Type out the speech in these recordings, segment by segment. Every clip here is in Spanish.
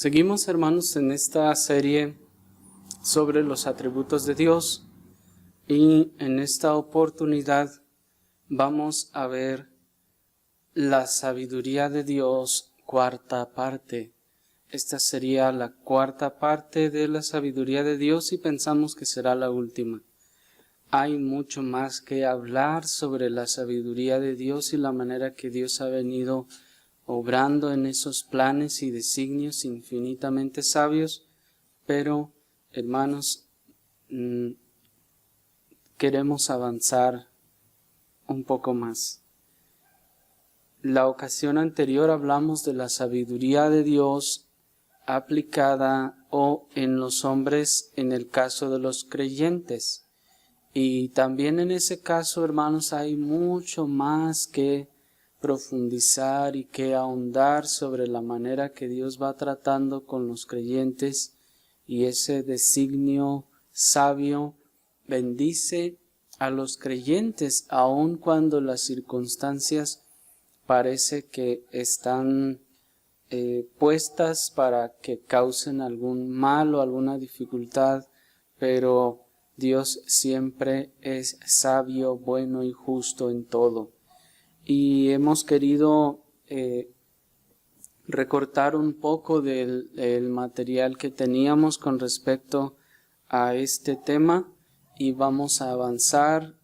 Seguimos, hermanos, en esta serie sobre los atributos de Dios y en esta oportunidad vamos a ver la sabiduría de Dios, cuarta parte. Esta sería la cuarta parte de la sabiduría de Dios y pensamos que será la última. Hay mucho más que hablar sobre la sabiduría de Dios y la manera que Dios ha venido obrando en esos planes y designios infinitamente sabios, pero, hermanos, queremos avanzar un poco más. La ocasión anterior hablamos de la sabiduría de Dios aplicada o en los hombres en el caso de los creyentes. Y también en ese caso, hermanos, hay mucho más que profundizar y que ahondar sobre la manera que Dios va tratando con los creyentes, y ese designio sabio bendice a los creyentes aun cuando las circunstancias parece que están puestas para que causen algún mal o alguna dificultad, pero Dios siempre es sabio, bueno y justo en todo. Y hemos querido recortar un poco del material que teníamos con respecto a este tema y vamos a avanzar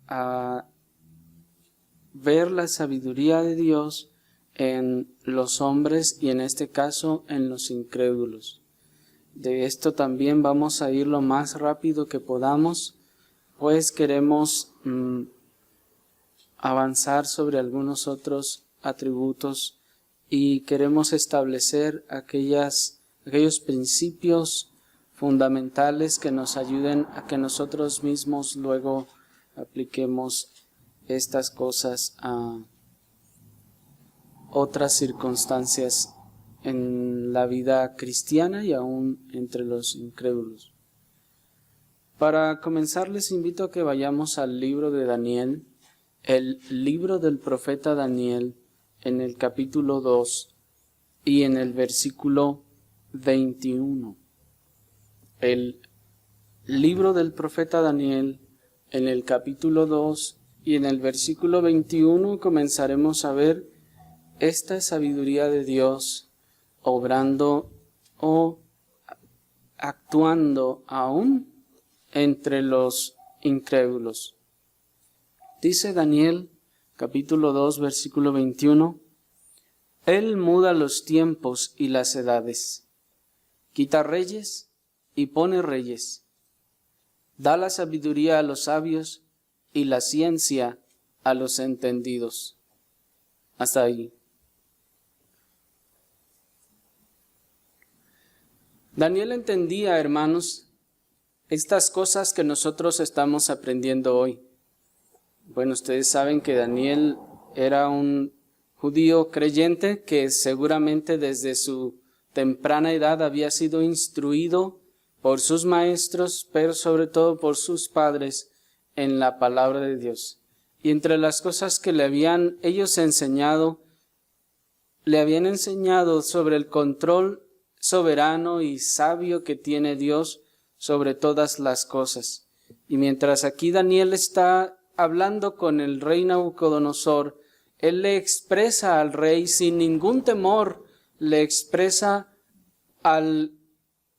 a ver la sabiduría de Dios en los hombres y en este caso en los incrédulos. De esto también vamos a ir lo más rápido que podamos, pues queremos avanzar sobre algunos otros atributos y queremos establecer aquellos principios fundamentales que nos ayuden a que nosotros mismos luego apliquemos estas cosas a otras circunstancias en la vida cristiana y aún entre los incrédulos. Para comenzar, les invito a que vayamos al libro de Daniel, el libro del profeta Daniel, en el capítulo 2 y en el versículo 21. El libro del profeta Daniel, en el capítulo 2 y en el versículo 21 comenzaremos a ver esta sabiduría de Dios obrando o actuando aún entre los incrédulos. Dice Daniel, capítulo 2, versículo 21, Él muda los tiempos y las edades, quita reyes y pone reyes, da la sabiduría a los sabios y la ciencia a los entendidos. Hasta ahí. Daniel entendía, hermanos, estas cosas que nosotros estamos aprendiendo hoy. Bueno, ustedes saben que Daniel era un judío creyente que seguramente desde su temprana edad había sido instruido por sus maestros, pero sobre todo por sus padres en la palabra de Dios. Y entre las cosas que le habían enseñado sobre el control soberano y sabio que tiene Dios sobre todas las cosas. Y mientras aquí Daniel está hablando con el rey Nabucodonosor, él le expresa al rey sin ningún temor, le expresa al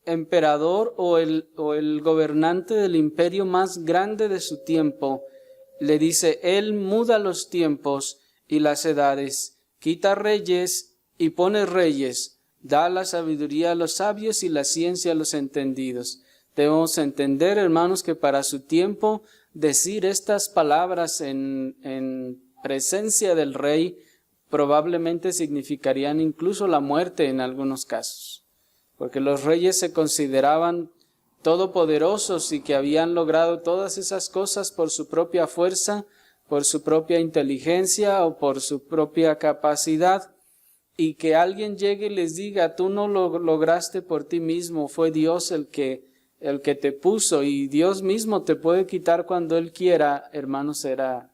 emperador o el gobernante del imperio más grande de su tiempo, le dice, Él muda los tiempos y las edades, quita reyes y pone reyes, da la sabiduría a los sabios y la ciencia a los entendidos. Debemos entender, hermanos, que para su tiempo decir estas palabras en presencia del rey probablemente significarían incluso la muerte en algunos casos, porque los reyes se consideraban todopoderosos y que habían logrado todas esas cosas por su propia fuerza, por su propia inteligencia o por su propia capacidad, y que alguien llegue y les diga, tú no lo lograste por ti mismo, fue Dios el que te puso, y Dios mismo te puede quitar cuando Él quiera, hermanos, era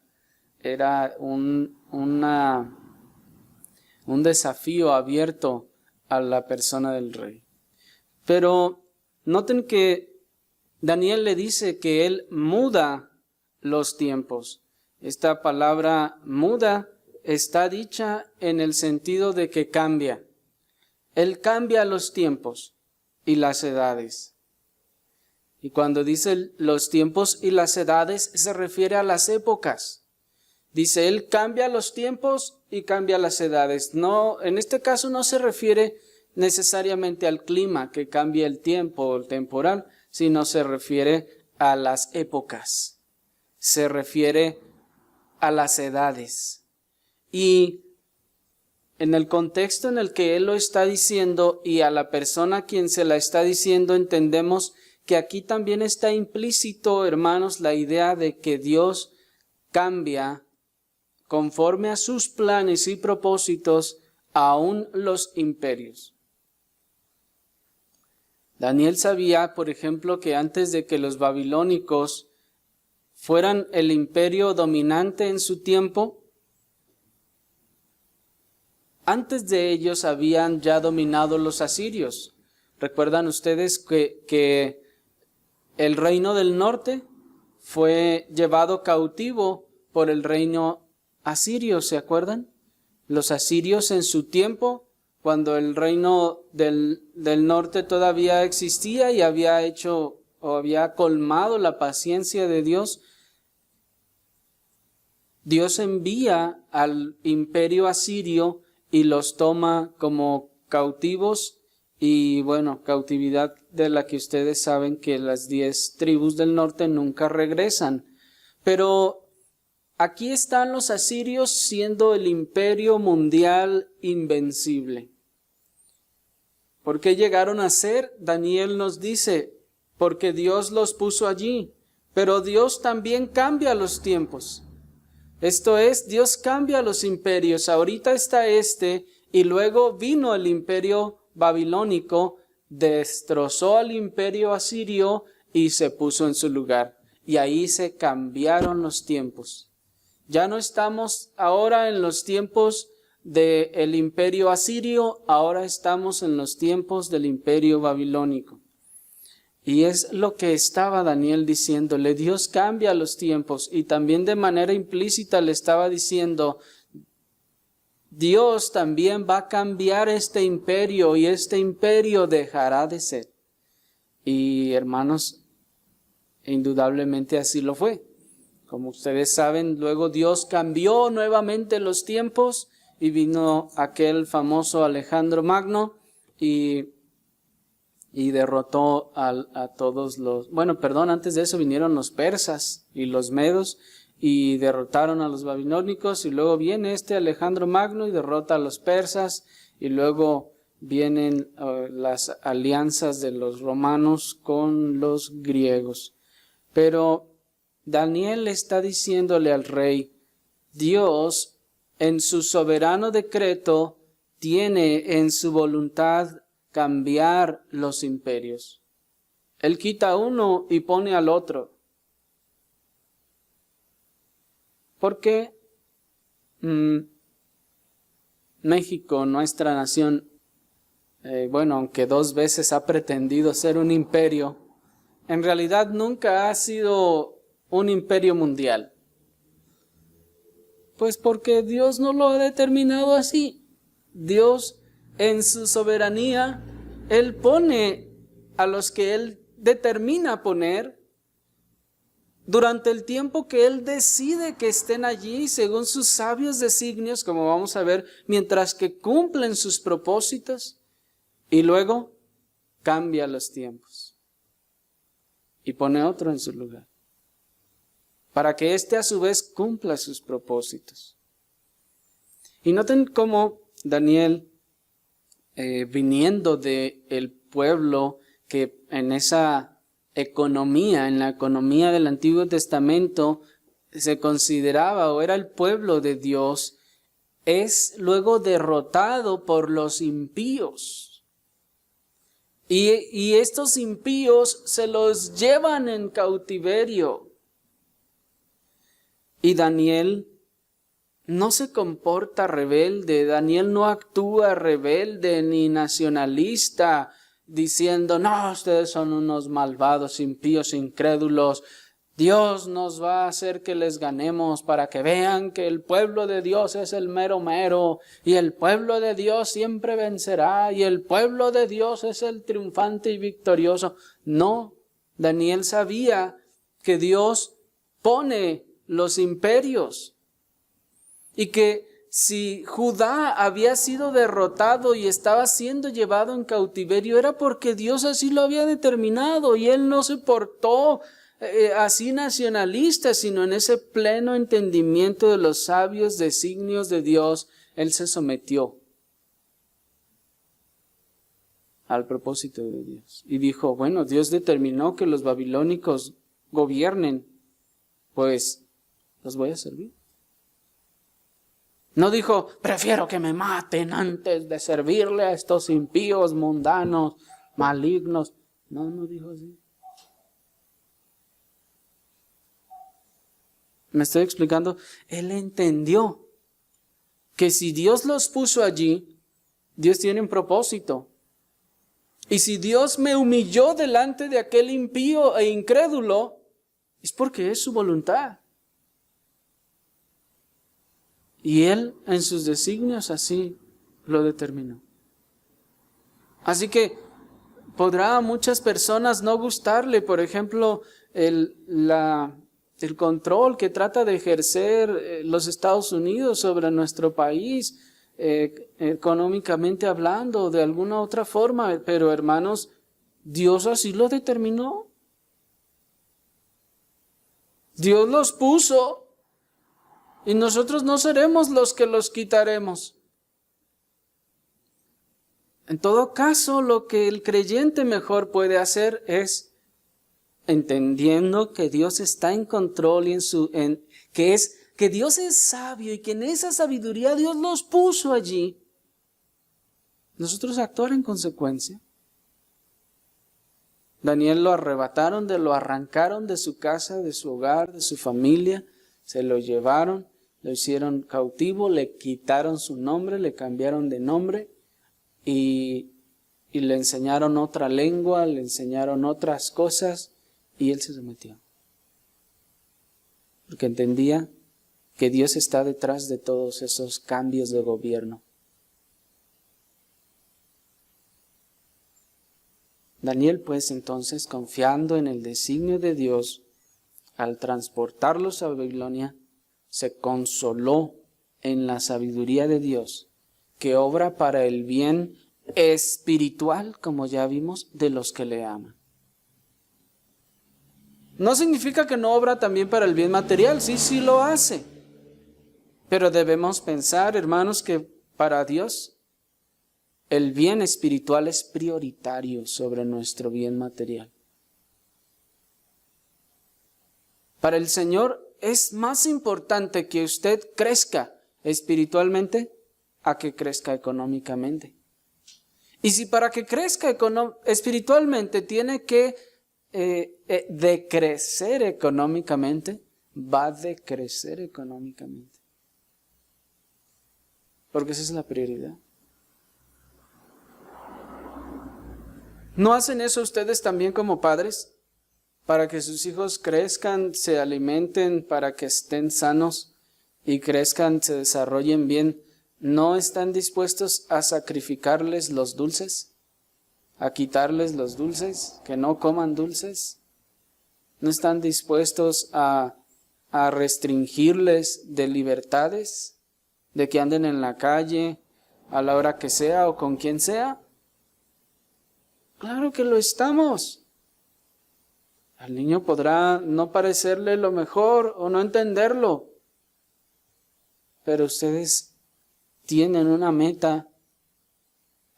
un desafío abierto a la persona del rey. Pero noten que Daniel le dice que él muda los tiempos. Esta palabra muda está dicha en el sentido de que cambia. Él cambia los tiempos y las edades. Y cuando dice los tiempos y las edades, se refiere a las épocas. Dice, Él cambia los tiempos y cambia las edades. No, en este caso no se refiere necesariamente al clima, que cambie el tiempo o el temporal, sino se refiere a las épocas. Se refiere a las edades. Y en el contexto en el que Él lo está diciendo y a la persona a quien se la está diciendo, entendemos que aquí también está implícito, hermanos, la idea de que Dios cambia conforme a sus planes y propósitos aún los imperios. Daniel sabía, por ejemplo, que antes de que los babilónicos fueran el imperio dominante en su tiempo, antes de ellos habían ya dominado los asirios. ¿Recuerdan ustedes que el reino del norte fue llevado cautivo por el reino asirio? ¿Se acuerdan? Los asirios en su tiempo, cuando el reino del norte todavía existía y había hecho o había colmado la paciencia de Dios, Dios envía al imperio asirio y los toma como cautivos. Y bueno, cautividad de la que ustedes saben que las 10 tribus del norte nunca regresan. Pero aquí están los asirios siendo el imperio mundial invencible. ¿Por qué llegaron a ser? Daniel nos dice, porque Dios los puso allí. Pero Dios también cambia los tiempos. Esto es, Dios cambia los imperios. Ahorita está y luego vino el imperio babilónico, destrozó al imperio asirio y se puso en su lugar. Y ahí se cambiaron los tiempos. Ya no estamos ahora en los tiempos del imperio asirio, ahora estamos en los tiempos del imperio babilónico. Y es lo que estaba Daniel diciéndole, Dios cambia los tiempos, y también de manera implícita le estaba diciendo, Dios también va a cambiar este imperio y este imperio dejará de ser. Y hermanos, indudablemente así lo fue. Como ustedes saben, luego Dios cambió nuevamente los tiempos y vino aquel famoso Alejandro Magno y derrotó a todos los... antes de eso vinieron los persas y los medos y derrotaron a los babilónicos, y luego viene Alejandro Magno y derrota a los persas, y luego vienen las alianzas de los romanos con los griegos. Pero Daniel está diciéndole al rey, Dios en su soberano decreto tiene en su voluntad cambiar los imperios. Él quita uno y pone al otro. Porque México, nuestra nación, aunque 2 veces ha pretendido ser un imperio, en realidad nunca ha sido un imperio mundial. Pues porque Dios no lo ha determinado así. Dios en su soberanía, Él pone a los que Él determina poner durante el tiempo que Él decide que estén allí según sus sabios designios, como vamos a ver, mientras que cumplen sus propósitos, y luego cambia los tiempos y pone otro en su lugar, para que éste a su vez cumpla sus propósitos. Y noten cómo Daniel, viniendo del pueblo que en esa economía, en la economía del Antiguo Testamento se consideraba o era el pueblo de Dios, es luego derrotado por los impíos. Y estos impíos se los llevan en cautiverio. Y Daniel no se comporta rebelde, Daniel no actúa rebelde ni nacionalista, diciendo, no, ustedes son unos malvados, impíos, incrédulos, Dios nos va a hacer que les ganemos para que vean que el pueblo de Dios es el mero mero y el pueblo de Dios siempre vencerá y el pueblo de Dios es el triunfante y victorioso. No, Daniel sabía que Dios pone los imperios y que si Judá había sido derrotado y estaba siendo llevado en cautiverio era porque Dios así lo había determinado y él no se portó así nacionalista, sino en ese pleno entendimiento de los sabios designios de Dios, él se sometió al propósito de Dios. Y dijo, bueno, Dios determinó que los babilónicos gobiernen, pues los voy a servir. No dijo, prefiero que me maten antes de servirle a estos impíos, mundanos, malignos. No dijo así. ¿Me estoy explicando? Él entendió que si Dios los puso allí, Dios tiene un propósito. Y si Dios me humilló delante de aquel impío e incrédulo, es porque es su voluntad. Y Él en sus designios así lo determinó. Así que podrá a muchas personas no gustarle, por ejemplo, el control que trata de ejercer los Estados Unidos sobre nuestro país, económicamente hablando, de alguna otra forma, pero hermanos, Dios así lo determinó. Dios los puso y nosotros no seremos los que los quitaremos. En todo caso, lo que el creyente mejor puede hacer es, entendiendo que Dios está en control y que Dios es sabio y que en esa sabiduría Dios los puso allí, nosotros actuar en consecuencia. Daniel lo arrancaron de su casa, de su hogar, de su familia, se lo llevaron, lo hicieron cautivo, le quitaron su nombre, le cambiaron de nombre y le enseñaron otra lengua, le enseñaron otras cosas y él se sometió. Porque entendía que Dios está detrás de todos esos cambios de gobierno. Daniel, pues, entonces, confiando en el designio de Dios, al transportarlos a Babilonia, se consoló en la sabiduría de Dios, que obra para el bien espiritual, como ya vimos, de los que le aman. No significa que no obra también para el bien material, sí lo hace. Pero debemos pensar, hermanos, que para Dios el bien espiritual es prioritario sobre nuestro bien material. Para el Señor es más importante que usted crezca espiritualmente a que crezca económicamente. Y si para que crezca espiritualmente tiene que decrecer económicamente, va a decrecer económicamente. Porque esa es la prioridad. ¿No hacen eso ustedes también como padres? Para que sus hijos crezcan, se alimenten, para que estén sanos y crezcan, se desarrollen bien. ¿No están dispuestos a sacrificarles los dulces? ¿A quitarles los dulces? ¿Que no coman dulces? ¿No están dispuestos a restringirles de libertades? ¿De que anden en la calle a la hora que sea o con quien sea? Claro que lo estamos. Al niño podrá no parecerle lo mejor o no entenderlo, pero ustedes tienen una meta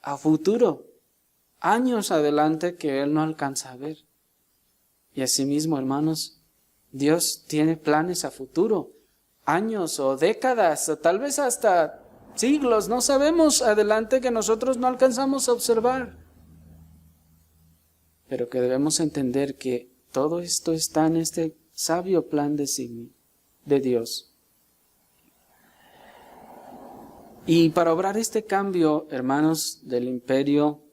a futuro, años adelante que él no alcanza a ver. Y asimismo, hermanos, Dios tiene planes a futuro, años o décadas, o tal vez hasta siglos, no sabemos adelante que nosotros no alcanzamos a observar. Pero que debemos entender que todo esto está en este sabio plan de Dios. Y para obrar este cambio, hermanos, del imperio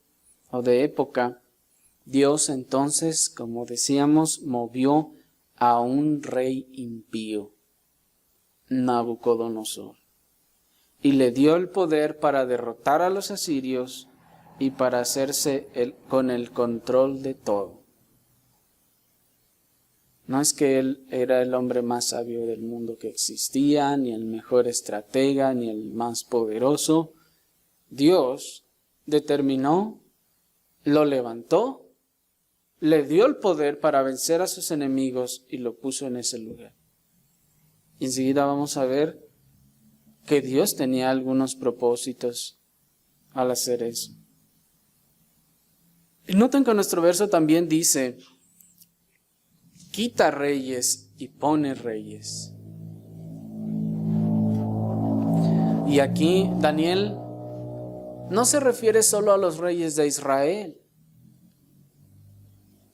o de época, Dios entonces, como decíamos, movió a un rey impío, Nabucodonosor, y le dio el poder para derrotar a los asirios y para hacerse con el control de todo. No es que él era el hombre más sabio del mundo que existía, ni el mejor estratega, ni el más poderoso. Dios determinó, lo levantó, le dio el poder para vencer a sus enemigos y lo puso en ese lugar. Y enseguida vamos a ver que Dios tenía algunos propósitos al hacer eso. Y noten que nuestro verso también dice: quita reyes y pone reyes. Y aquí Daniel no se refiere solo a los reyes de Israel,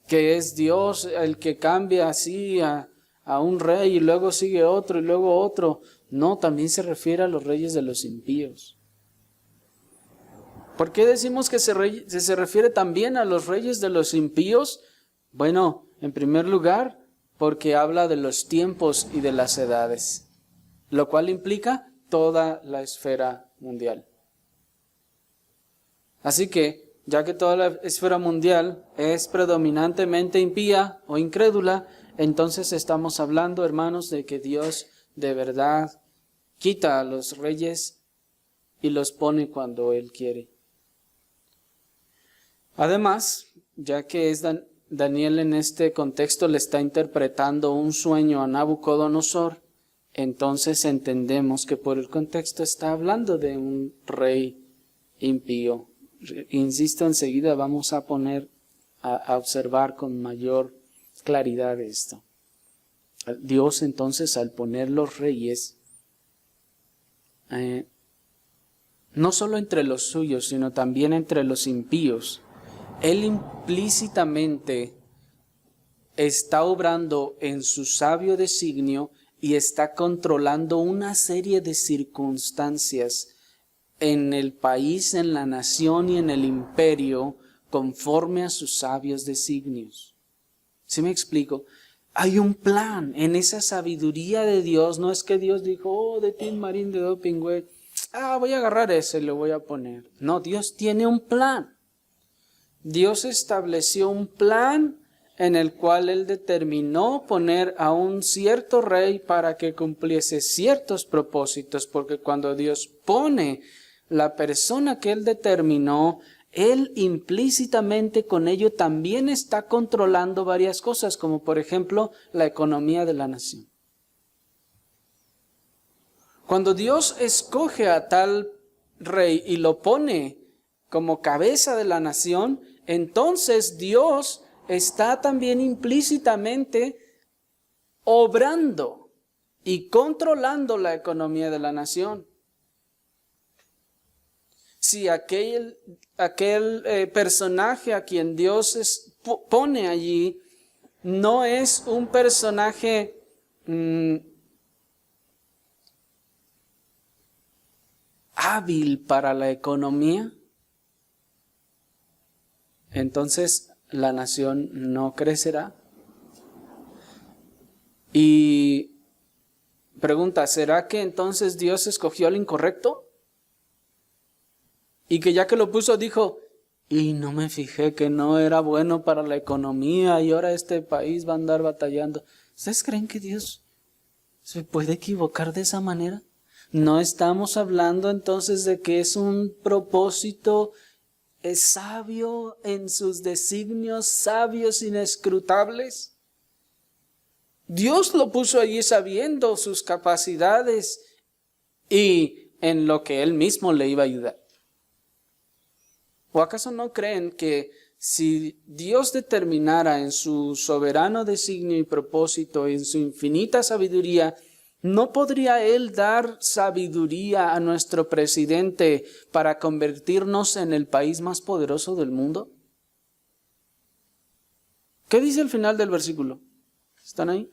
que es Dios el que cambia así a un rey y luego sigue otro y luego otro. No, también se refiere a los reyes de los impíos. ¿Por qué decimos que se refiere también a los reyes de los impíos? Bueno, en primer lugar, porque habla de los tiempos y de las edades, lo cual implica toda la esfera mundial. Así que, ya que toda la esfera mundial es predominantemente impía o incrédula, entonces estamos hablando, hermanos, de que Dios de verdad quita a los reyes y los pone cuando Él quiere. Además, ya que es Daniel en este contexto le está interpretando un sueño a Nabucodonosor, entonces entendemos que por el contexto está hablando de un rey impío. Insisto, enseguida vamos a observar con mayor claridad esto. Dios entonces, al poner los reyes, no solo entre los suyos, sino también entre los impíos, Él implícitamente está obrando en su sabio designio y está controlando una serie de circunstancias en el país, en la nación y en el imperio conforme a sus sabios designios. ¿Sí me explico? Hay un plan en esa sabiduría de Dios. No es que Dios dijo, de Tim Marín de Dopingüe, voy a agarrar ese y lo voy a poner. No, Dios tiene un plan. Dios estableció un plan en el cual Él determinó poner a un cierto rey para que cumpliese ciertos propósitos, porque cuando Dios pone la persona que Él determinó, Él implícitamente con ello también está controlando varias cosas, como por ejemplo la economía de la nación. Cuando Dios escoge a tal rey y lo pone como cabeza de la nación, entonces Dios está también implícitamente obrando y controlando la economía de la nación. Si aquel personaje a quien Dios pone allí no es un personaje hábil para la economía, entonces la nación no crecerá. Y pregunta, ¿será que entonces Dios escogió al incorrecto? Y que ya que lo puso dijo, y no me fijé que no era bueno para la economía y ahora este país va a andar batallando. ¿Ustedes creen que Dios se puede equivocar de esa manera? No estamos hablando entonces de que es un propósito sabio en sus designios, sabios inescrutables. Dios lo puso allí sabiendo sus capacidades y en lo que Él mismo le iba a ayudar. ¿O acaso no creen que si Dios determinara en su soberano designio y propósito, en su infinita sabiduría, ¿no podría Él dar sabiduría a nuestro presidente para convertirnos en el país más poderoso del mundo? ¿Qué dice el final del versículo? ¿Están ahí?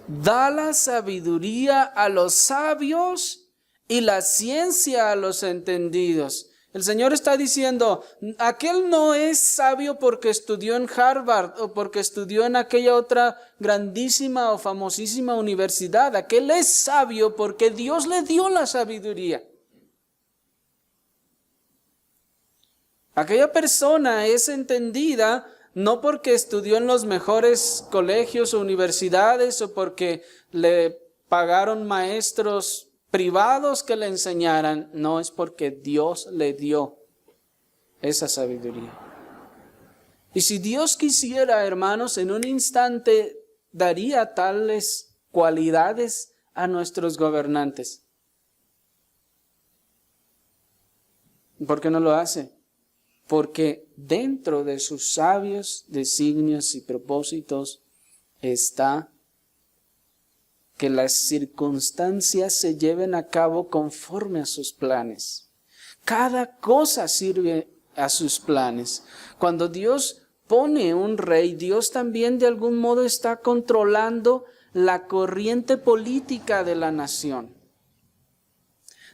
Da la sabiduría a los sabios y la ciencia a los entendidos. El Señor está diciendo, aquel no es sabio porque estudió en Harvard o porque estudió en aquella otra grandísima o famosísima universidad. Aquel es sabio porque Dios le dio la sabiduría. Aquella persona es entendida no porque estudió en los mejores colegios o universidades o porque le pagaron maestros privados que le enseñaran. No, es porque Dios le dio esa sabiduría. Y si Dios quisiera, hermanos, en un instante daría tales cualidades a nuestros gobernantes. ¿Por qué no lo hace? Porque dentro de sus sabios designios y propósitos está que las circunstancias se lleven a cabo conforme a sus planes. Cada cosa sirve a sus planes. Cuando Dios pone un rey, Dios también de algún modo está controlando la corriente política de la nación.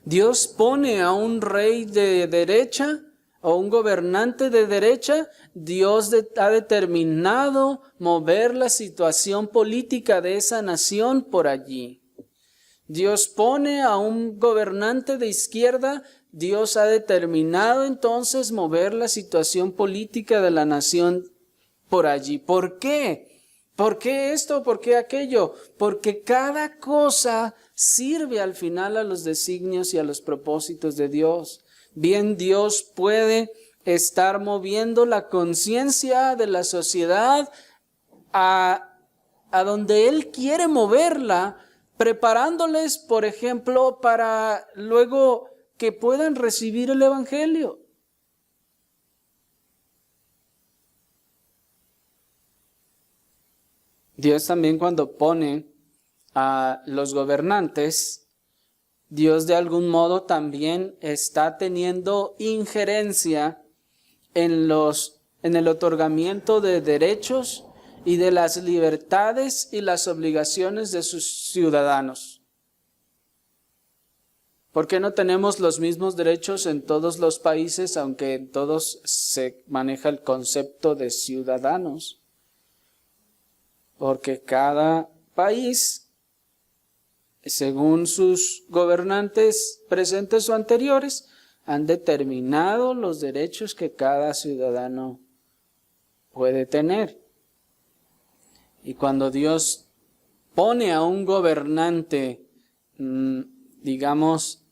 Dios pone a un rey de derecha o un gobernante de derecha. Dios ha determinado mover la situación política de esa nación por allí. Dios pone a un gobernante de izquierda. Dios ha determinado entonces mover la situación política de la nación por allí. ¿Por qué? ¿Por qué esto? ¿Por qué aquello? Porque cada cosa sirve al final a los designios y a los propósitos de Dios. Bien, Dios puede estar moviendo la conciencia de la sociedad a donde Él quiere moverla, preparándoles, por ejemplo, para luego que puedan recibir el Evangelio. Dios también, cuando pone a los gobernantes, Dios de algún modo también está teniendo injerencia en el otorgamiento de derechos y de las libertades y las obligaciones de sus ciudadanos. ¿Por qué no tenemos los mismos derechos en todos los países, aunque en todos se maneja el concepto de ciudadanos? Porque cada país, según sus gobernantes presentes o anteriores, han determinado los derechos que cada ciudadano puede tener. Y cuando Dios pone a un gobernante, digamos,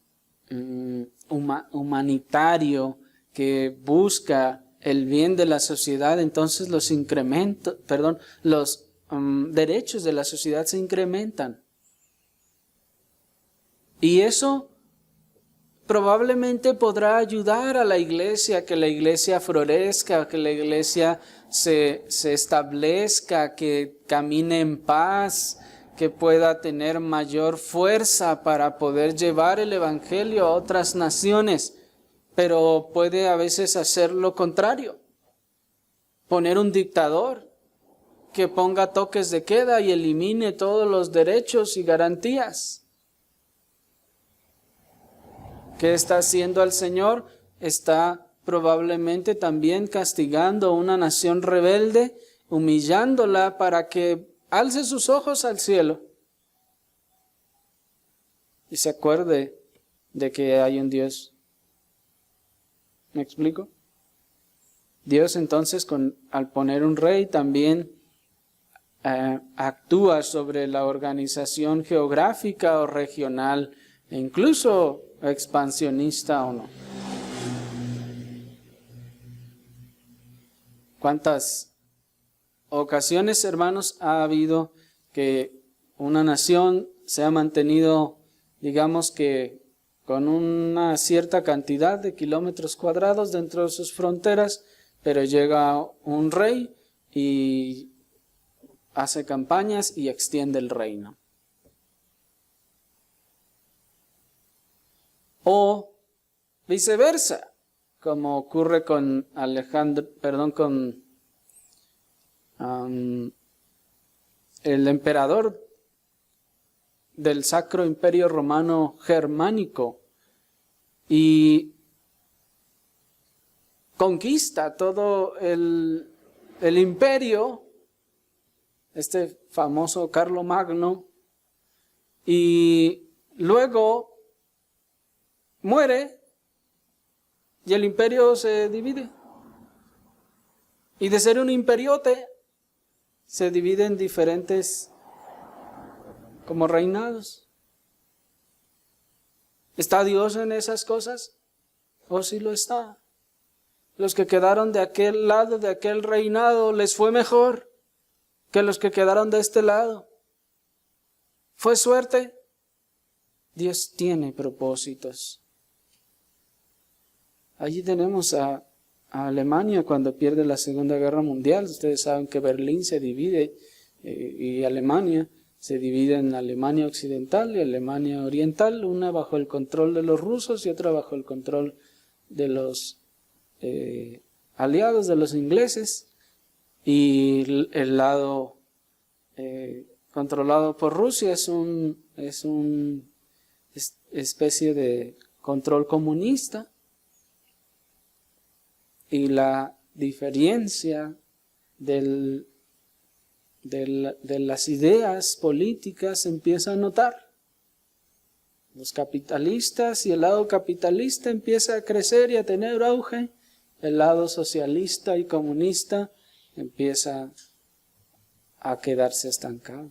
humanitario, que busca el bien de la sociedad, entonces los derechos de la sociedad se incrementan. Y eso probablemente podrá ayudar a la iglesia, que la iglesia florezca, que la iglesia se establezca, que camine en paz, que pueda tener mayor fuerza para poder llevar el evangelio a otras naciones. Pero puede a veces hacer lo contrario, poner un dictador que ponga toques de queda y elimine todos los derechos y garantías. ¿Qué está haciendo el Señor? Está probablemente también castigando a una nación rebelde, humillándola para que alce sus ojos al cielo y se acuerde de que hay un Dios. ¿Me explico? Dios entonces, al poner un rey, también actúa sobre la organización geográfica o regional, e incluso expansionista o no. ¿Cuántas ocasiones, hermanos, ha habido que una nación se ha mantenido, digamos que con una cierta cantidad de kilómetros cuadrados dentro de sus fronteras, pero llega un rey y hace campañas y extiende el reino? O viceversa, como ocurre con el emperador del Sacro Imperio Romano Germánico y conquista todo el imperio, este famoso Carlomagno, y luego muere y el imperio se divide. Y de ser un imperiote, se divide en diferentes como reinados. ¿Está Dios en esas cosas? ¿O sí lo está? Los que quedaron de aquel lado, de aquel reinado, les fue mejor que los que quedaron de este lado. ¿Fue suerte? Dios tiene propósitos. Allí tenemos a Alemania cuando pierde la Segunda Guerra Mundial. Ustedes saben que Berlín se divide y Alemania se divide en Alemania Occidental y Alemania Oriental, una bajo el control de los rusos y otra bajo el control de los aliados, de los ingleses, y el lado controlado por Rusia es una especie de control comunista. Y la diferencia de las ideas políticas se empieza a notar. Los capitalistas y el lado capitalista empieza a crecer y a tener auge. El lado socialista y comunista empieza a quedarse estancado.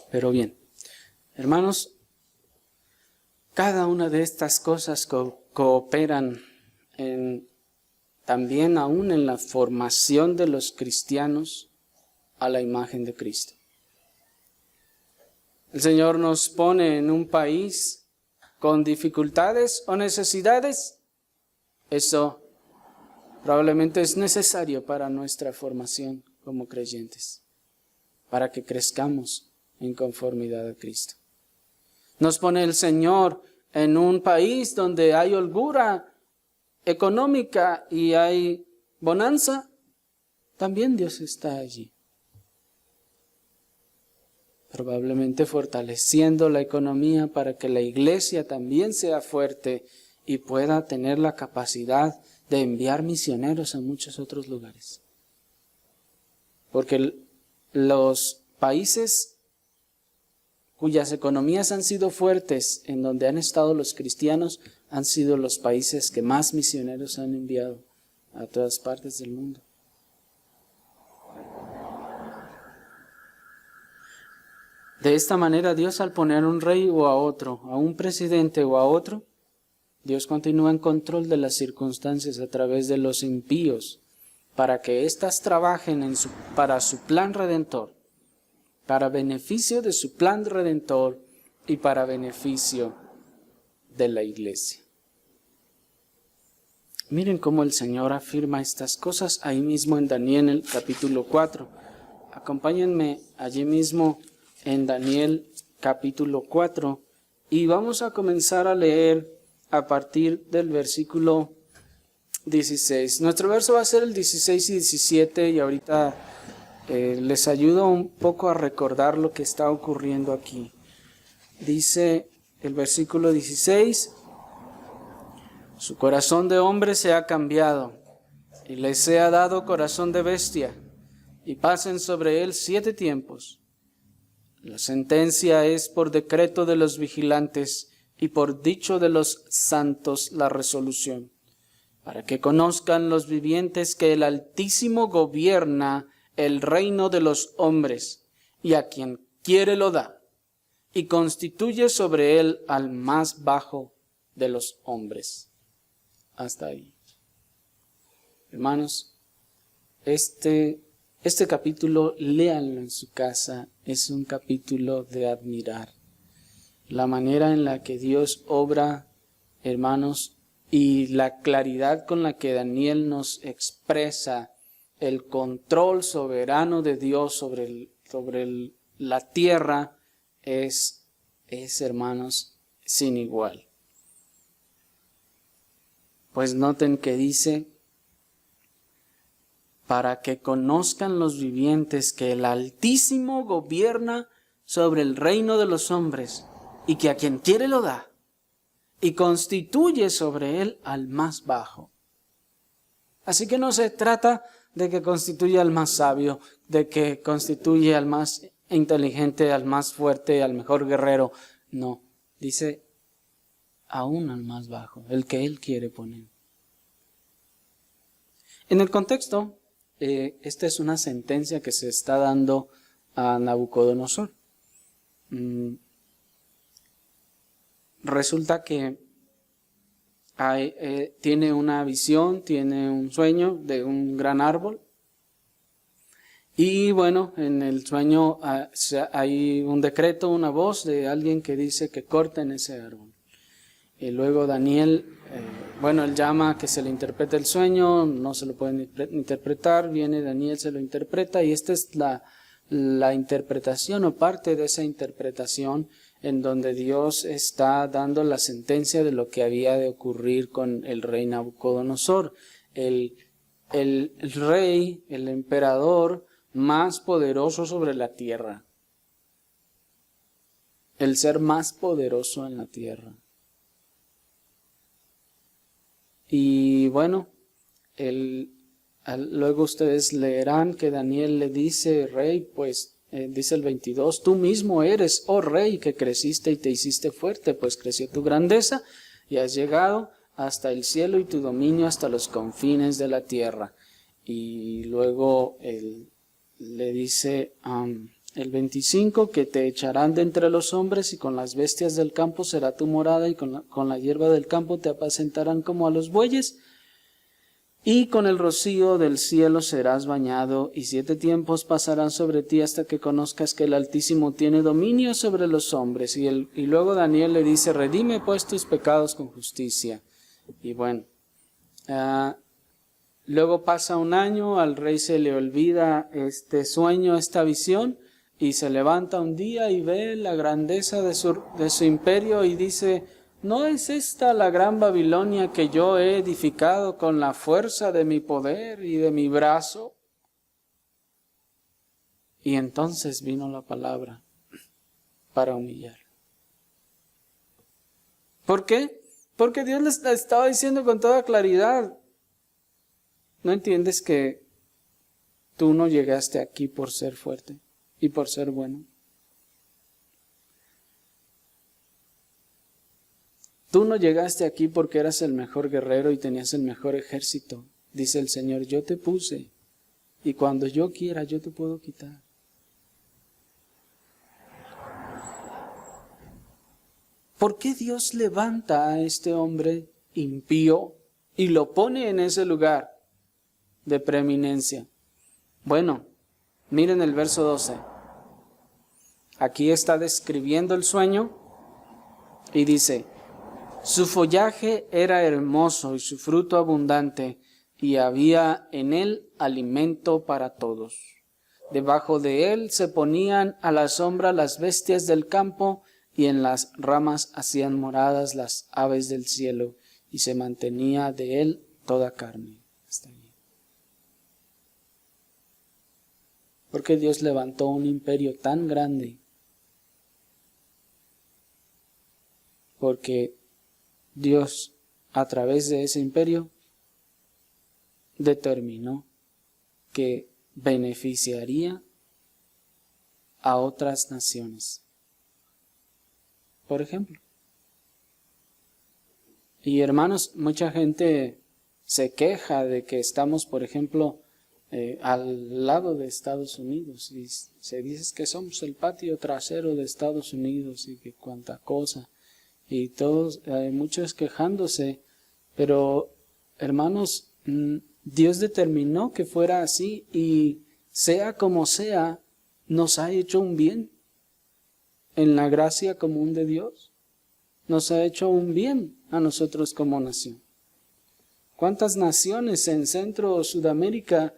Pero bien, hermanos, cada una de estas cosas cooperan también aún en la formación de los cristianos a la imagen de Cristo. El Señor nos pone en un país con dificultades o necesidades. Eso probablemente es necesario para nuestra formación como creyentes, para que crezcamos en conformidad a Cristo. Nos pone el Señor en un país donde hay holgura económica y hay bonanza. También Dios está allí, probablemente fortaleciendo la economía para que la iglesia también sea fuerte y pueda tener la capacidad de enviar misioneros a muchos otros lugares. Porque los países cuyas economías han sido fuertes, en donde han estado los cristianos, han sido los países que más misioneros han enviado a todas partes del mundo. De esta manera, Dios, al poner un rey o a otro, a un presidente o a otro, Dios continúa en control de las circunstancias a través de los impíos, para que éstas trabajen para su plan redentor, para beneficio de su plan redentor y para beneficio de la iglesia. Miren cómo el Señor afirma estas cosas ahí mismo en Daniel, el capítulo 4. Acompáñenme allí mismo en Daniel, capítulo 4, y vamos a comenzar a leer a partir del versículo 16. Nuestro verso va a ser el 16 y 17, y ahorita les ayudo un poco a recordar lo que está ocurriendo aquí. Dice el versículo 16: su corazón de hombre se ha cambiado, y les sea dado corazón de bestia, y pasen sobre él 7 tiempos. La sentencia es por decreto de los vigilantes, y por dicho de los santos la resolución, para que conozcan los vivientes que el Altísimo gobierna el reino de los hombres, y a quien quiere lo da, y constituye sobre él al más bajo de los hombres. Hasta ahí. Hermanos, este capítulo, léanlo en su casa, es un capítulo de admirar. La manera en la que Dios obra, hermanos, y la claridad con la que Daniel nos expresa el control soberano de Dios sobre la tierra es, hermanos, sin igual. Pues noten que dice: para que conozcan los vivientes que el Altísimo gobierna sobre el reino de los hombres, y que a quien quiere lo da, y constituye sobre él al más bajo. Así que no se trata de que constituya al más sabio, de que constituye al más inteligente, al más fuerte, al mejor guerrero. No, dice aún al más bajo, el que él quiere poner. En el contexto, esta es una sentencia que se está dando a Nabucodonosor. Resulta que tiene una visión, tiene un sueño de un gran árbol. Y bueno, en el sueño hay un decreto, una voz de alguien que dice que corten ese árbol. Y luego Daniel, él llama a que se le interprete el sueño, no se lo pueden interpretar, viene Daniel, se lo interpreta, y esta es la interpretación o parte de esa interpretación en donde Dios está dando la sentencia de lo que había de ocurrir con el rey Nabucodonosor, el rey, el emperador más poderoso sobre la tierra, el ser más poderoso en la tierra. Y bueno, luego ustedes leerán que Daniel le dice, rey, pues dice el 22, tú mismo eres, oh rey, que creciste y te hiciste fuerte, pues creció tu grandeza y has llegado hasta el cielo y tu dominio hasta los confines de la tierra. Y luego le dice el 25, que te echarán de entre los hombres y con las bestias del campo será tu morada y con la hierba del campo te apacentarán como a los bueyes. Y con el rocío del cielo serás bañado, y 7 tiempos pasarán sobre ti hasta que conozcas que el Altísimo tiene dominio sobre los hombres. Y luego Daniel le dice, redime pues tus pecados con justicia. Y bueno, luego pasa un año, al rey se le olvida este sueño, esta visión, y se levanta un día y ve la grandeza de su imperio y dice, ¿no es esta la gran Babilonia que yo he edificado con la fuerza de mi poder y de mi brazo? Y entonces vino la palabra para humillar. ¿Por qué? Porque Dios les estaba diciendo con toda claridad, ¿no entiendes que tú no llegaste aquí por ser fuerte y por ser bueno? Tú no llegaste aquí porque eras el mejor guerrero y tenías el mejor ejército. Dice el Señor, yo te puse y cuando yo quiera yo te puedo quitar. ¿Por qué Dios levanta a este hombre impío y lo pone en ese lugar de preeminencia? Bueno, miren el verso 12. Aquí está describiendo el sueño y dice, su follaje era hermoso y su fruto abundante, y había en él alimento para todos. Debajo de él se ponían a la sombra las bestias del campo, y en las ramas hacían moradas las aves del cielo, y se mantenía de él toda carne. Hasta allí. Porque Dios levantó un imperio tan grande, porque Dios, a través de ese imperio, determinó que beneficiaría a otras naciones. Por ejemplo. Y hermanos, mucha gente se queja de que estamos, por ejemplo, al lado de Estados Unidos. Y se dice que somos el patio trasero de Estados Unidos y que cuánta cosa. Y todos, muchos quejándose, pero hermanos, Dios determinó que fuera así y sea como sea, nos ha hecho un bien en la gracia común de Dios. Nos ha hecho un bien a nosotros como nación. ¿Cuántas naciones en Centro o Sudamérica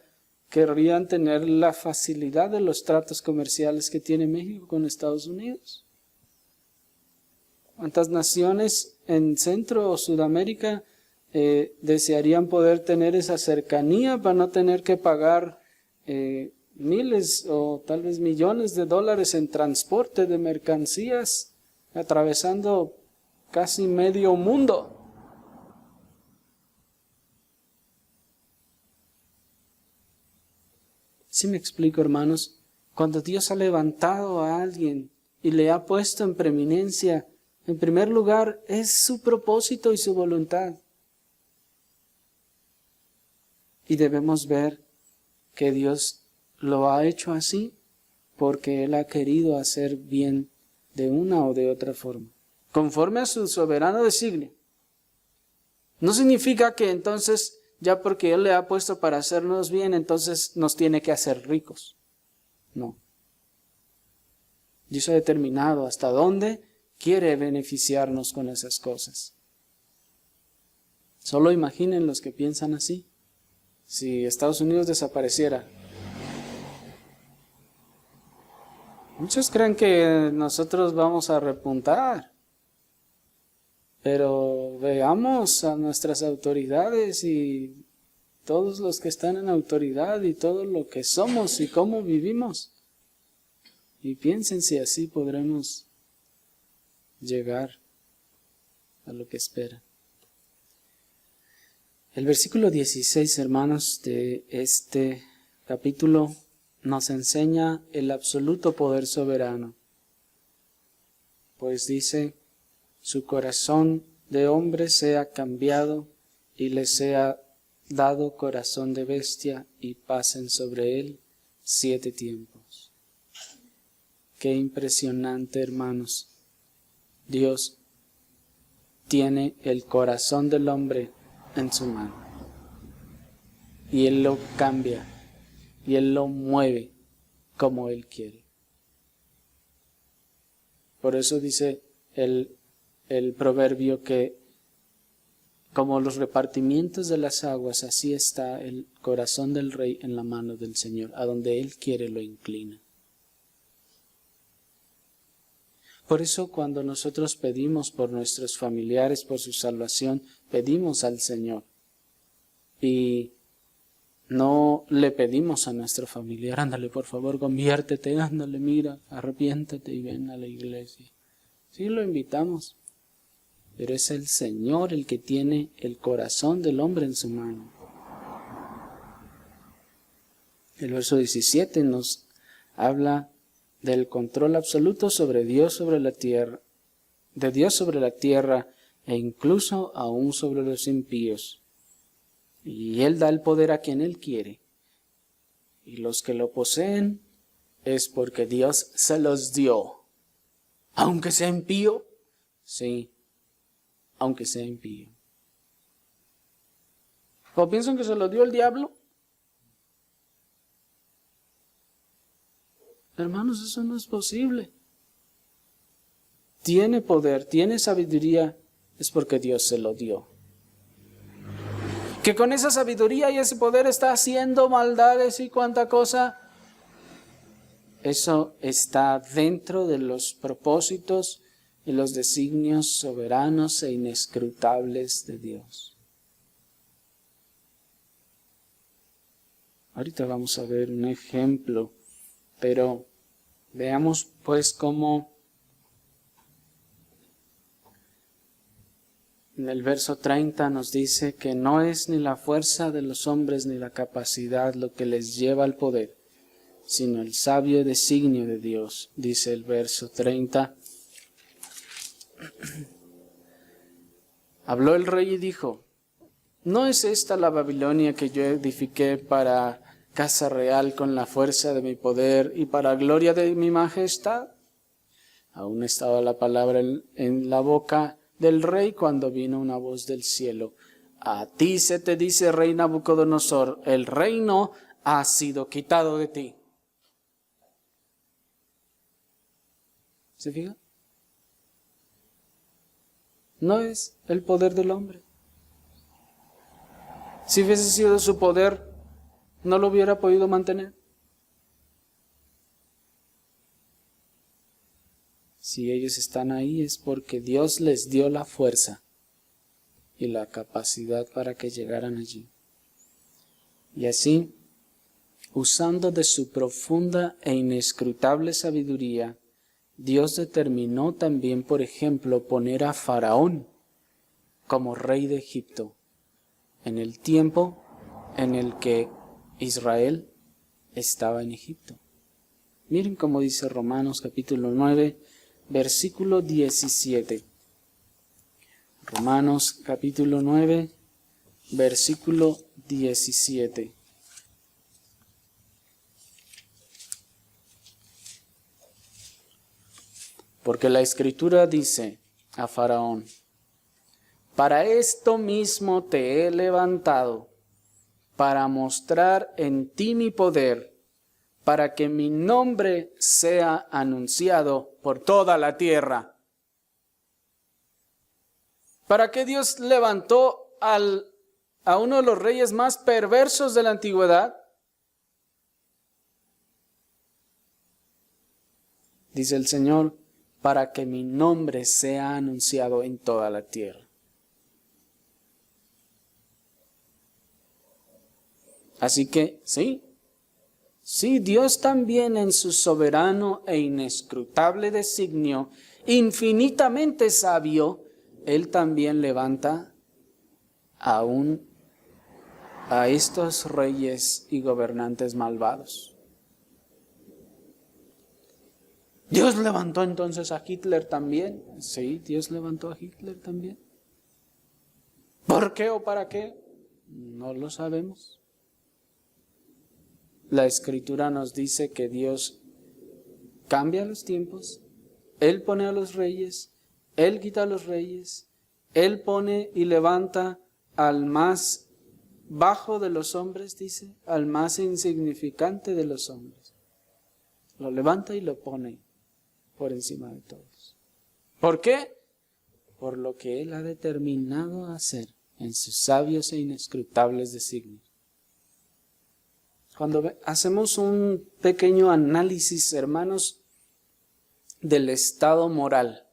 querrían tener la facilidad de los tratos comerciales que tiene México con Estados Unidos? ¿Cuántas naciones en Centro o Sudamérica desearían poder tener esa cercanía para no tener que pagar miles o tal vez millones de dólares en transporte de mercancías, atravesando casi medio mundo. ¿Sí me explico, hermanos? Cuando Dios ha levantado a alguien y le ha puesto en preeminencia, en primer lugar, es su propósito y su voluntad. Y debemos ver que Dios lo ha hecho así porque Él ha querido hacer bien de una o de otra forma, conforme a su soberano designio. No significa que entonces, ya porque Él le ha puesto para hacernos bien, entonces nos tiene que hacer ricos. No. Dios ha determinado hasta dónde quiere beneficiarnos con esas cosas. Solo imaginen los que piensan así. Si Estados Unidos desapareciera, muchos creen que nosotros vamos a repuntar, pero veamos a nuestras autoridades y todos los que están en autoridad y todo lo que somos y cómo vivimos. Y piensen si así podremos llegar a lo que esperan. El versículo 16, hermanos, de este capítulo nos enseña el absoluto poder soberano. Pues dice, su corazón de hombre sea cambiado y le sea dado corazón de bestia y pasen sobre él 7 tiempos. Qué impresionante, hermanos. Dios tiene el corazón del hombre en su mano. Y Él lo cambia. Y Él lo mueve como Él quiere. Por eso dice el proverbio que como los repartimientos de las aguas, así está el corazón del rey en la mano del Señor. A donde Él quiere lo inclina. Por eso cuando nosotros pedimos por nuestros familiares, por su salvación, pedimos al Señor. Y no le pedimos a nuestro familiar, ándale por favor, conviértete, ándale, mira, arrepiéntete y ven a la iglesia. Sí lo invitamos, pero es el Señor el que tiene el corazón del hombre en su mano. El verso 17 nos habla del control absoluto sobre Dios sobre la tierra, de Dios sobre la tierra e incluso aún sobre los impíos. Y Él da el poder a quien Él quiere. Y los que lo poseen es porque Dios se los dio. Aunque sea impío, sí, aunque sea impío. ¿O piensan que se lo dio el diablo? Hermanos, eso no es posible. Tiene poder, tiene sabiduría, es porque Dios se lo dio. Que con esa sabiduría y ese poder está haciendo maldades y cuánta cosa, eso está dentro de los propósitos y los designios soberanos e inescrutables de Dios. Ahorita vamos a ver un ejemplo, pero veamos pues cómo en el verso 30 nos dice que no es ni la fuerza de los hombres ni la capacidad lo que les lleva al poder, sino el sabio designio de Dios, dice el verso 30. Habló el rey y dijo, ¿no es esta la Babilonia que yo edifiqué para casa real con la fuerza de mi poder y para gloria de mi majestad? Aún estaba la palabra en la boca del rey cuando vino una voz del cielo. A ti se te dice, rey Nabucodonosor, el reino ha sido quitado de ti. ¿Se fija? No es el poder del hombre. Si hubiese sido su poder, no lo hubiera podido mantener. Si ellos están ahí es porque Dios les dio la fuerza y la capacidad para que llegaran allí. Y así, usando de su profunda e inescrutable sabiduría, Dios determinó también, por ejemplo, poner a Faraón como rey de Egipto en el tiempo en el que Israel estaba en Egipto. Miren cómo dice Romanos capítulo 9, versículo 17. Romanos capítulo 9, versículo 17. Porque la Escritura dice a Faraón: para esto mismo te he levantado, para mostrar en ti mi poder, para que mi nombre sea anunciado por toda la tierra. ¿Para qué Dios levantó a uno de los reyes más perversos de la antigüedad? Dice el Señor, para que mi nombre sea anunciado en toda la tierra. Así que, sí, Dios también en su soberano e inescrutable designio, infinitamente sabio, Él también levanta a estos reyes y gobernantes malvados. ¿Dios levantó entonces a Hitler también? Sí, Dios levantó a Hitler también. ¿Por qué o para qué? No lo sabemos. La Escritura nos dice que Dios cambia los tiempos, Él pone a los reyes, Él quita a los reyes, Él pone y levanta al más bajo de los hombres, dice, al más insignificante de los hombres. Lo levanta y lo pone por encima de todos. ¿Por qué? Por lo que Él ha determinado hacer en sus sabios e inescrutables designios. Cuando hacemos un pequeño análisis, hermanos, del estado moral,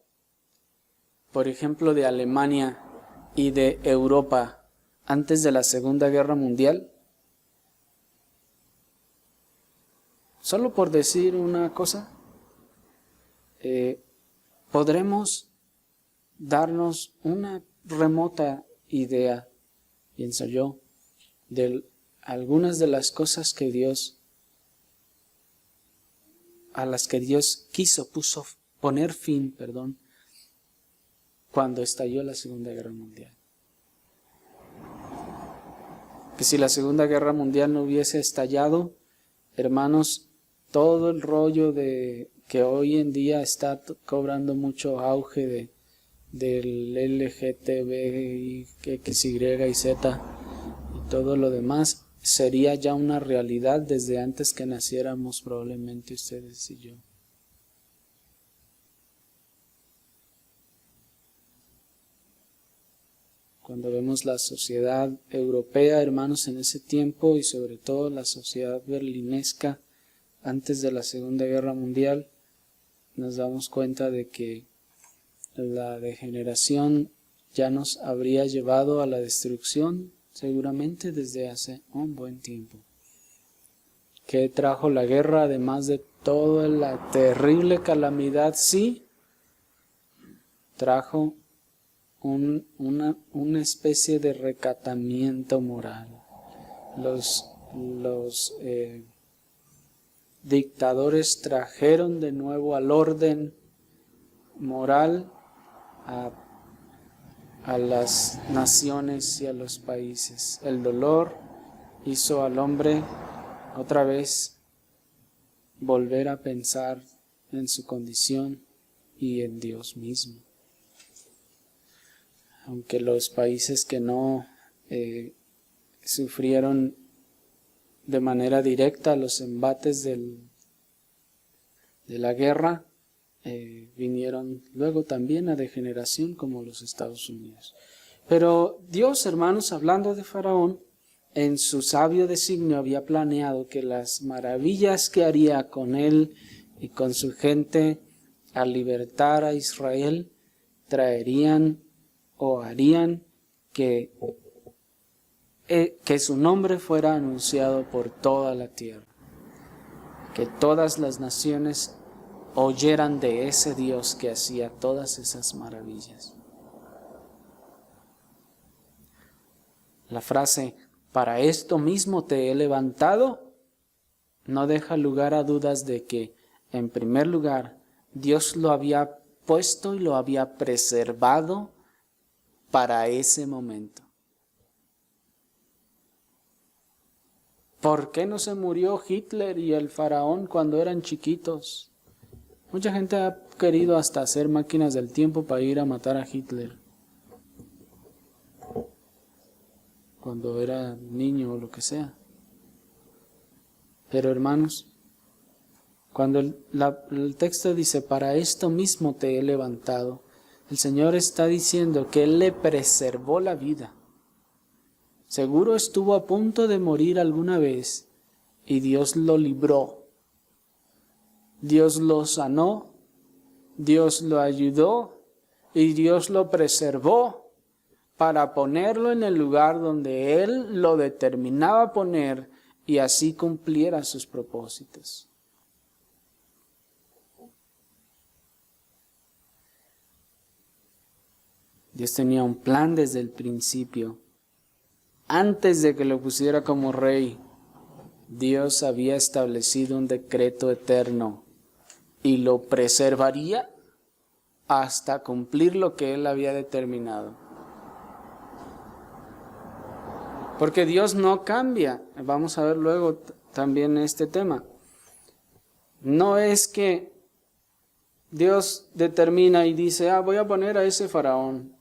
por ejemplo, de Alemania y de Europa antes de la Segunda Guerra Mundial, solo por decir una cosa, podremos darnos una remota idea, pienso yo, de algunas de las cosas a las que Dios puso poner fin, cuando estalló la Segunda Guerra Mundial. Que si la Segunda Guerra Mundial no hubiese estallado, hermanos, todo el rollo que hoy en día está cobrando mucho auge del LGTB, XY y Z y todo lo demás, sería ya una realidad desde antes que naciéramos, probablemente ustedes y yo. Cuando vemos la sociedad europea, hermanos, en ese tiempo, y sobre todo la sociedad berlinesca antes de la Segunda Guerra Mundial, nos damos cuenta de que la degeneración ya nos habría llevado a la destrucción, seguramente desde hace un buen tiempo. ¿Qué trajo la guerra, además de toda la terrible calamidad? Sí, trajo una especie de recatamiento moral. Los dictadores trajeron de nuevo al orden moral a las naciones y a los países. El dolor hizo al hombre otra vez volver a pensar en su condición y en Dios mismo. Aunque los países que no sufrieron de manera directa los embates de la guerra, vinieron luego también a degeneración, como los Estados Unidos. Pero Dios, hermanos, hablando de Faraón, en su sabio designio había planeado que las maravillas que haría con él y con su gente al libertar a Israel traerían o harían que su nombre fuera anunciado por toda la tierra, que todas las naciones oyeran de ese Dios que hacía todas esas maravillas. La frase, para esto mismo te he levantado, no deja lugar a dudas de que, en primer lugar, Dios lo había puesto y lo había preservado para ese momento. ¿Por qué no se murió Hitler y el faraón cuando eran chiquitos? Mucha gente ha querido hasta hacer máquinas del tiempo para ir a matar a Hitler cuando era niño o lo que sea. Pero hermanos, cuando el texto dice, para esto mismo te he levantado, el Señor está diciendo que Él le preservó la vida. Seguro estuvo a punto de morir alguna vez y Dios lo libró. Dios lo sanó, Dios lo ayudó y Dios lo preservó para ponerlo en el lugar donde Él lo determinaba poner y así cumpliera sus propósitos. Dios tenía un plan desde el principio. Antes de que lo pusiera como rey, Dios había establecido un decreto eterno y lo preservaría hasta cumplir lo que Él había determinado. Porque Dios no cambia. Vamos a ver luego también este tema. No es que Dios determina y dice, voy a poner a ese faraón.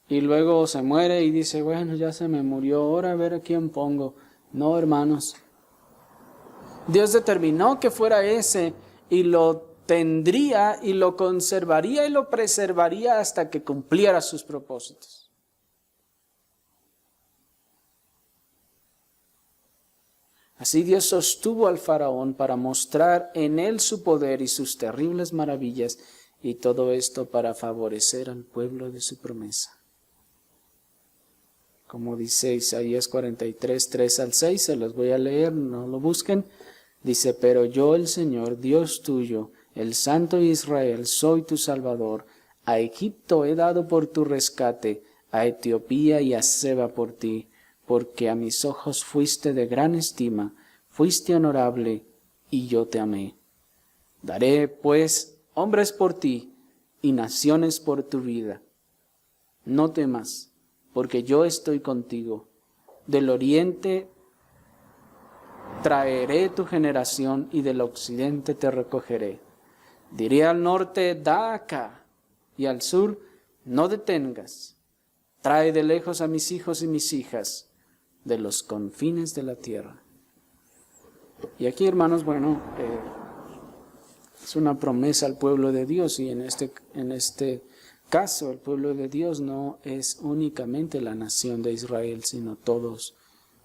Y luego se muere y dice, bueno, ya se me murió, ahora a ver a quién pongo. No, hermanos. Dios determinó que fuera ese y lo tendría y lo conservaría y lo preservaría hasta que cumpliera sus propósitos. Así Dios sostuvo al faraón para mostrar en él su poder y sus terribles maravillas, y todo esto para favorecer al pueblo de su promesa. Como dice Isaías 43, 3 al 6, se los voy a leer, no lo busquen. Dice, pero yo, el Señor, Dios tuyo, el Santo de Israel, soy tu Salvador. A Egipto he dado por tu rescate, a Etiopía y a Seba por ti, porque a mis ojos fuiste de gran estima, fuiste honorable, y yo te amé. Daré, pues, hombres por ti, y naciones por tu vida. No temas, porque yo estoy contigo. Del oriente traeré tu generación, y del occidente te recogeré. Diré al norte, da acá, y al sur, no detengas. Trae de lejos a mis hijos y mis hijas, de los confines de la tierra. Y aquí, hermanos, bueno, es una promesa al pueblo de Dios, y en este caso el pueblo de Dios no es únicamente la nación de Israel, sino todos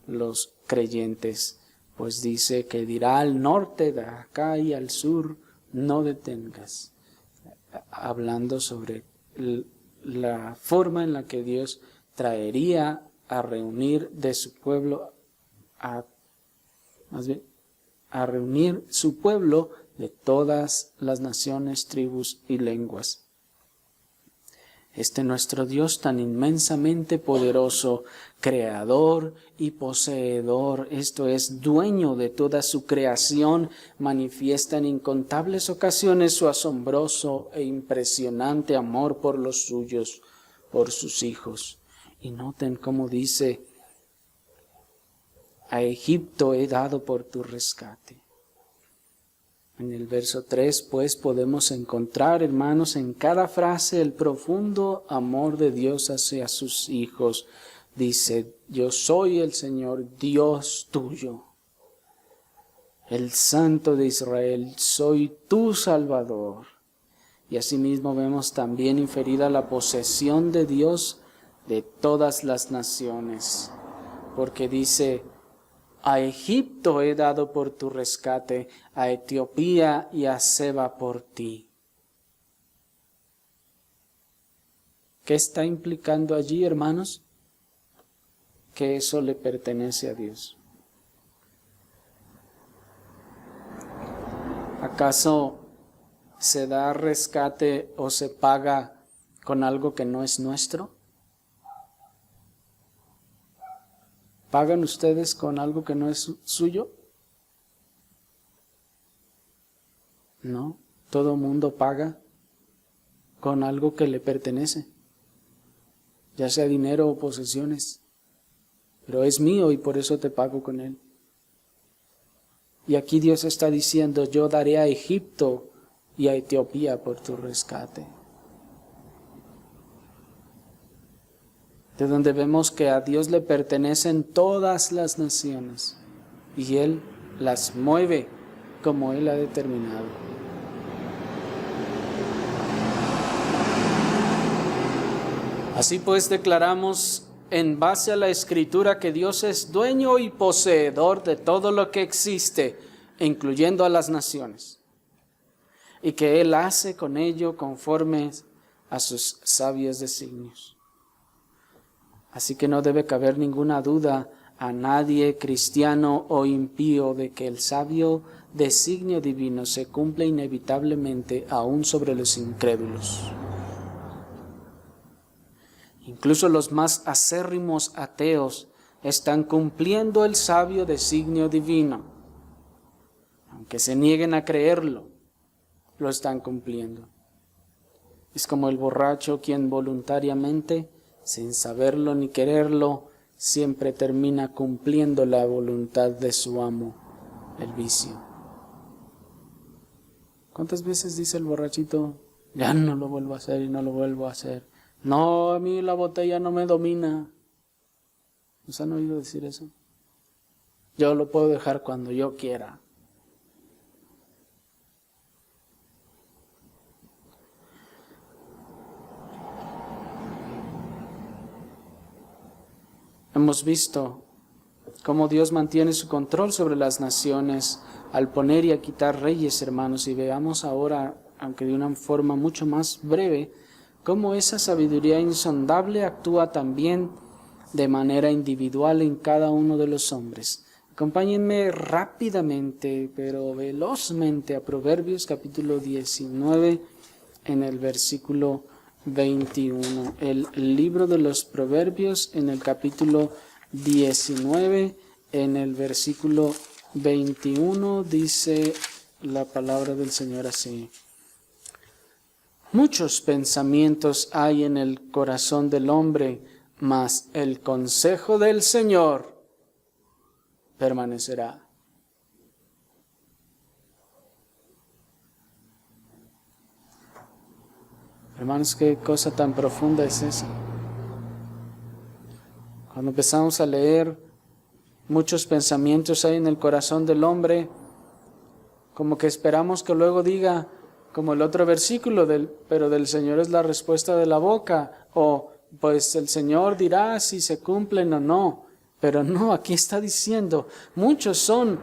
los creyentes, pues dice que dirá al norte, de acá y al sur, no detengas, hablando sobre la forma en la que Dios traería a reunir de su pueblo, a reunir su pueblo de todas las naciones, tribus y lenguas. Nuestro Dios tan inmensamente poderoso, creador y poseedor, esto es, dueño de toda su creación, manifiesta en incontables ocasiones su asombroso e impresionante amor por los suyos, por sus hijos. Y noten cómo dice, a Egipto he dado por tu rescate. En el verso 3, pues, podemos encontrar, hermanos, en cada frase el profundo amor de Dios hacia sus hijos. Dice, yo soy el Señor, Dios tuyo, el Santo de Israel, soy tu Salvador. Y asimismo vemos también inferida la posesión de Dios de todas las naciones, porque dice, a Egipto he dado por tu rescate, a Etiopía y a Seba por ti. ¿Qué está implicando allí, hermanos? que eso le pertenece a Dios. ¿Acaso se da rescate o se paga con algo que no es nuestro? ¿Pagan ustedes con algo que no es suyo? No, todo mundo paga con algo que le pertenece, ya sea dinero o posesiones, pero es mío y por eso te pago con él. Y aquí Dios está diciendo, yo daré a Egipto y a Etiopía por tu rescate. De donde vemos que a Dios le pertenecen todas las naciones y Él las mueve como Él ha determinado. Así pues declaramos en base a la Escritura que Dios es dueño y poseedor de todo lo que existe, incluyendo a las naciones, y que Él hace con ello conforme a sus sabios designios. Así que no debe caber ninguna duda a nadie, cristiano o impío, de que el sabio designio divino se cumple inevitablemente aún sobre los incrédulos. Incluso los más acérrimos ateos están cumpliendo el sabio designio divino. Aunque se nieguen a creerlo, lo están cumpliendo. Es como el borracho quien voluntariamente, sin saberlo ni quererlo, siempre termina cumpliendo la voluntad de su amo, el vicio. ¿Cuántas veces dice el borrachito, ya no lo vuelvo a hacer y no lo vuelvo a hacer? No, a mí la botella no me domina. ¿Nos han oído decir eso? Yo lo puedo dejar cuando yo quiera. Hemos visto cómo Dios mantiene su control sobre las naciones al poner y a quitar reyes, hermanos, y veamos ahora, aunque de una forma mucho más breve, cómo esa sabiduría insondable actúa también de manera individual en cada uno de los hombres. Acompáñenme rápidamente, pero velozmente, a Proverbios capítulo 19, en el versículo 21. El libro de los Proverbios, en el capítulo 19, en el versículo 21, dice la palabra del Señor así. Muchos pensamientos hay en el corazón del hombre, mas el consejo del Señor permanecerá. Hermanos, qué cosa tan profunda es esa. Cuando empezamos a leer, muchos pensamientos hay en el corazón del hombre, como que esperamos que luego diga, como el otro versículo, pero del Señor es la respuesta de la boca, o pues el Señor dirá si se cumplen o no. Pero no, aquí está diciendo, muchos son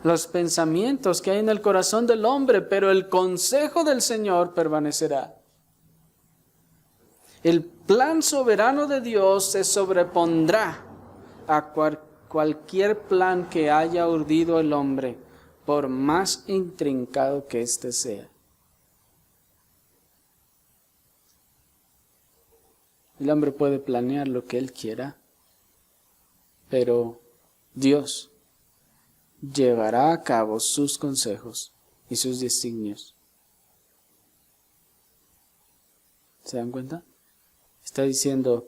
los pensamientos que hay en el corazón del hombre, pero el consejo del Señor permanecerá. El plan soberano de Dios se sobrepondrá a cualquier plan que haya urdido el hombre, por más intrincado que éste sea. El hombre puede planear lo que él quiera, pero Dios llevará a cabo sus consejos y sus designios. ¿Se dan cuenta? Está diciendo,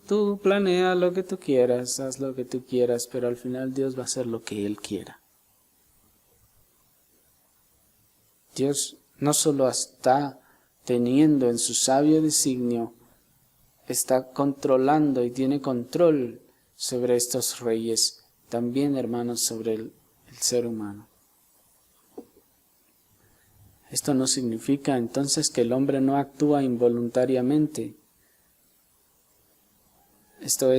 tú planea lo que tú quieras, haz lo que tú quieras, pero al final Dios va a hacer lo que Él quiera. Dios no solo está teniendo en su sabio designio, está controlando y tiene control sobre estos reyes, también, hermanos, sobre el ser humano. Esto no significa entonces que el hombre no actúa involuntariamente. Esto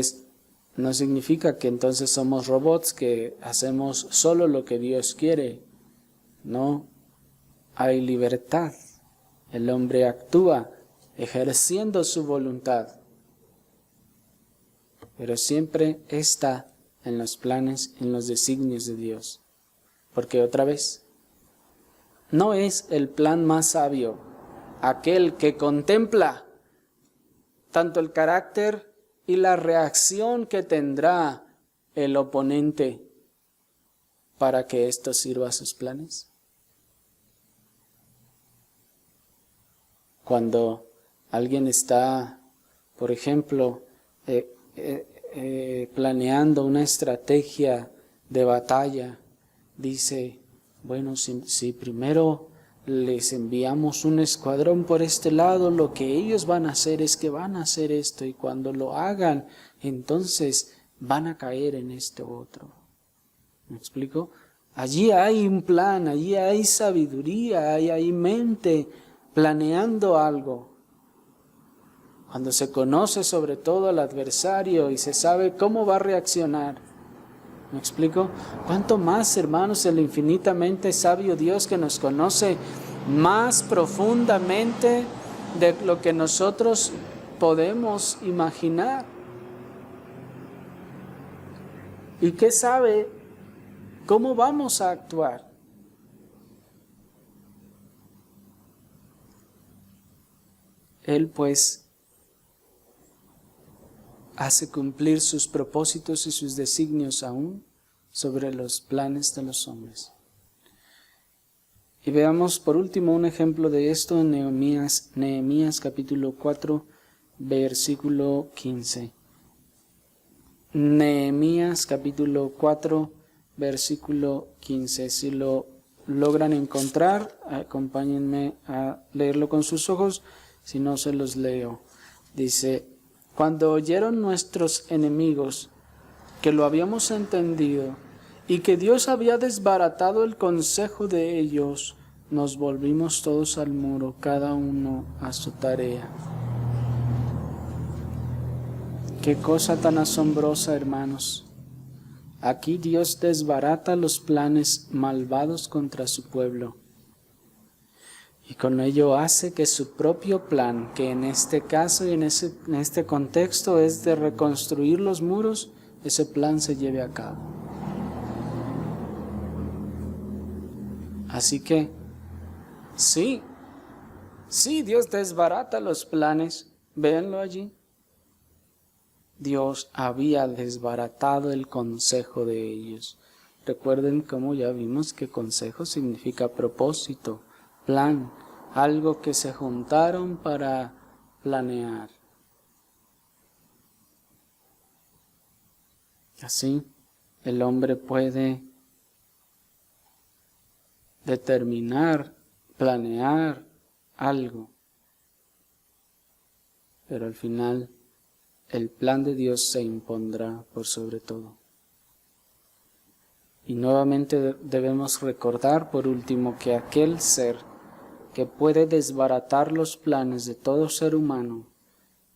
no significa que entonces somos robots que hacemos solo lo que Dios quiere. No, hay libertad. El hombre actúa ejerciendo su voluntad. pero siempre está en los planes, en los designios de Dios. Porque otra vez, no es el plan más sabio aquel que contempla tanto el carácter y la reacción que tendrá el oponente para que esto sirva a sus planes. Cuando alguien está, por ejemplo, planeando una estrategia de batalla, dice, bueno, si primero les enviamos un escuadrón por este lado, lo que ellos van a hacer es que van a hacer esto, y cuando lo hagan, entonces van a caer en este otro. ¿Me explico? Allí hay un plan, allí hay sabiduría, hay mente planeando algo. Cuando se conoce sobre todo al adversario y se sabe cómo va a reaccionar. ¿Me explico? ¿Cuánto más, hermanos, el infinitamente sabio Dios que nos conoce más profundamente de lo que nosotros podemos imaginar? ¿Y qué sabe cómo vamos a actuar? Él, pues, hace cumplir sus propósitos y sus designios aún sobre los planes de los hombres. Y veamos por último un ejemplo de esto en Nehemías capítulo 4, versículo 15. Nehemías capítulo 4, versículo 15. Si lo logran encontrar, acompáñenme a leerlo con sus ojos, si no se los leo. Dice: cuando oyeron nuestros enemigos que lo habíamos entendido y que Dios había desbaratado el consejo de ellos, nos volvimos todos al muro, cada uno a su tarea. Qué cosa tan asombrosa, hermanos. Aquí Dios desbarata los planes malvados contra su pueblo. Y con ello hace que su propio plan, que en este caso y en este contexto es de reconstruir los muros, ese plan se lleve a cabo. Así que, sí, Dios desbarata los planes, véanlo allí. Dios había desbaratado el consejo de ellos. Recuerden cómo ya vimos que consejo significa propósito, plan, algo que se juntaron para planear. Así, el hombre puede determinar, planear algo, pero al final el plan de Dios se impondrá por sobre todo. Y nuevamente debemos recordar, por último, que aquel ser que puede desbaratar los planes de todo ser humano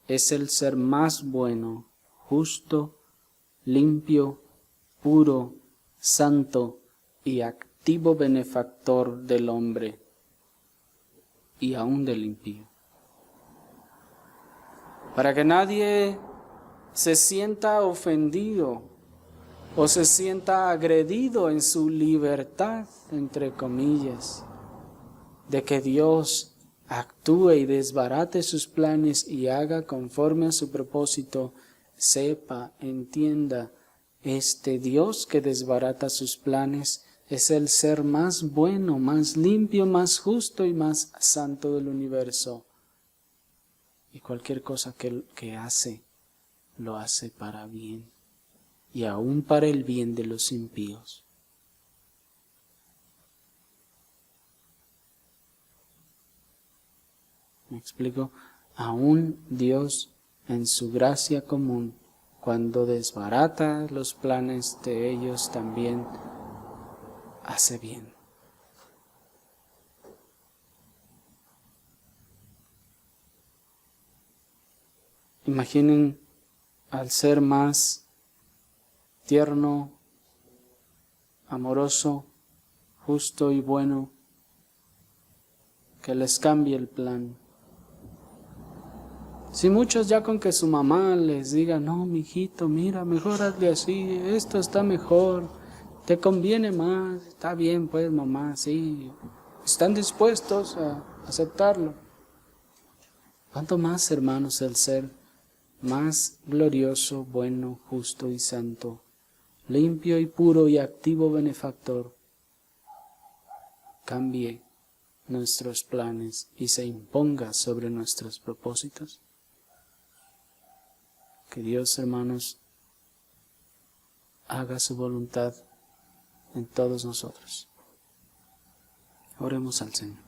es el ser más bueno, justo, limpio, puro, santo y activo benefactor del hombre y aún del impío. Para que nadie se sienta ofendido o se sienta agredido en su libertad, entre comillas, de que Dios actúe y desbarate sus planes y haga conforme a su propósito, sepa, entienda, este Dios que desbarata sus planes es el ser más bueno, más limpio, más justo y más santo del universo. Y cualquier cosa que hace, lo hace para bien, y aún para el bien de los impíos. ¿Me explico? Aún Dios, en su gracia común, cuando desbarata los planes de ellos, también hace bien. Imaginen al ser más tierno, amoroso, justo y bueno, que les cambie el plan. Si muchos ya con que su mamá les diga, no, mijito, mira, mejor hazle así, esto está mejor, te conviene más, está bien pues mamá, sí, están dispuestos a aceptarlo. ¿Cuánto más, hermanos, el ser más glorioso, bueno, justo y santo, limpio y puro y activo benefactor, cambie nuestros planes y se imponga sobre nuestros propósitos? Que Dios, hermanos, haga su voluntad en todos nosotros. Oremos al Señor.